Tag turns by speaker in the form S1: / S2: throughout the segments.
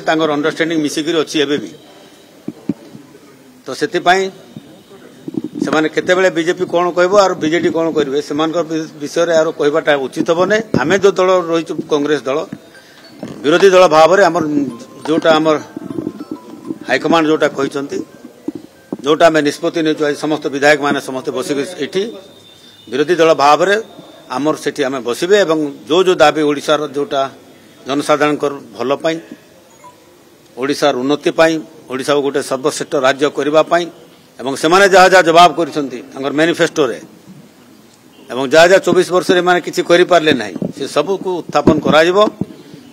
S1: Understanding मिसिकी अच्छी एवं भी तो से केते बीजेपी कौन कह और बीजेडी कौन करेंगे से विषय यार कहवाटा उचित हम ना आम जो दल रही कांग्रेस दल विरोधी दल भाव में आमर जोटा आमर हाइकमांड जोटा कहते जोटा आम निष्पत्ति नहीं समस्त विधायक मैंने समस्त बसिक ये विरोधी दल भाव में आमर से आम बसबे एवं जो जो दाबी ओडिशार जोटा जनसाधारण भलपाई ओडिशार उन्नति ओडिशा को गोटे सर्वश्रेष्ठ राज्य करने एवं से जहाँ जहाँ जवाब कर मैनिफेस्टो रे एवं जहाँ जहाँ 24 वर्ष में किसी करें ना से सब को उत्थापन करा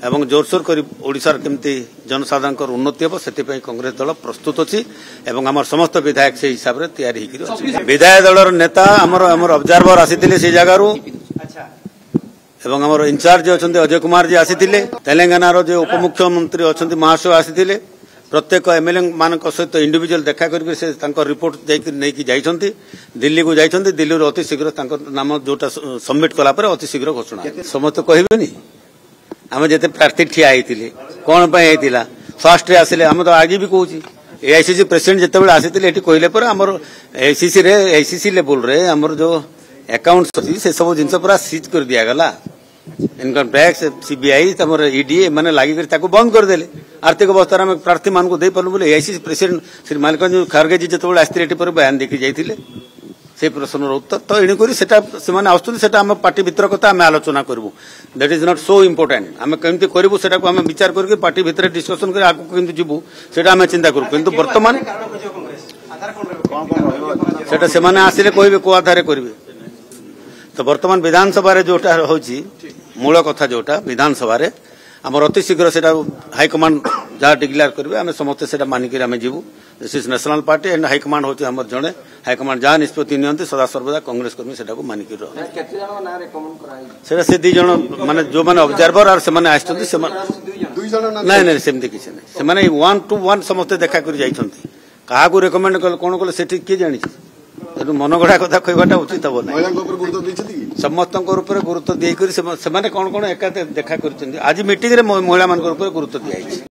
S1: एवं जोरसोर कर ओडिशार केमती जनसाधारण उन्नति हम से कांग्रेस दल प्रस्तुत अच्छी एवं आम समस्त विधायक से हिसाब से तैयारी विधायक दलर नेता आमर ऑब्जर्वर आसी से जगार एवं आमर इंचार्ज अच्छा अजय कुमार जी आसी तेलंगाना जो उपमुख्यमंत्री अच्छा महाशय आसी प्रत्येक एमएलए मान सहित इंडिविजुअल देखा करके रिपोर्ट नहीं जाइछन्ति दिल्ली को जाइछन्ति दिल्ली अति शीघ्र नाम जोटा सबमिट कलापर अति शीघ्र घोषणा समस्त कहबेनी आम जिते प्रार्थी ठिया होते कौन होता फास्ट आसिले आम तो आज भी कहूँ एआईसीसी प्रेसिडेंट जिते आसी कहले पर आमर एआईसीसी लेवल रे आमर जो अकाउंट्स अच्छी से सब जिन पूरा सीज कर दिगला इनकम टैक्स सीबीआई ईडी मैंने लगिक बंद करदे आर्थिक अवस्था में प्रार्थी मान को दे पार्लु बोले एआईसीसी प्रेसिडेंट श्री मल्लिकार्जुन खड़गे जी जो आसते ये बयान देखी जाते से प्रश्नर उत्तर तो एणुक आसटा आम पार्टी भितर कथा आम आलोचना करूँ that is not so important आम कमी करूँ से विचार करके पार्टी भितर डिस्कसन कर आगे केमती जीवु से चिंता करूँ किंतु बर्तमान से आसिले कहे को आधार करेंगे तो बर्तमान विधानसभा जोटा हूँ मूल कथा जोटा विधानसभा आमर अति शीघ्र से हाइकमांड जहाँ डिक्लेयर करेंगे आम समस्ते से मानिक जीवु this is national party and high command हूँ आम जड़े हाइकमांड जहाँ निष्पत्ति नि सदा सर्वदा कांग्रेस कर्मी से मानिक से दी जन माने जो मैंने ऑब्जर्वर और से ना सेमती किसी ना से 1 to 1 समस्ते देखा कर क्या रेकमेंड कले कौन कले से किए जानी तेणु मनगढ़ा कथा कहवाटा उचित हम ना समस्त गुरुत्व देकर कौन कौन एका देखा कर आज मीटिंग रे महिला मान गुरुत्व दिखाई।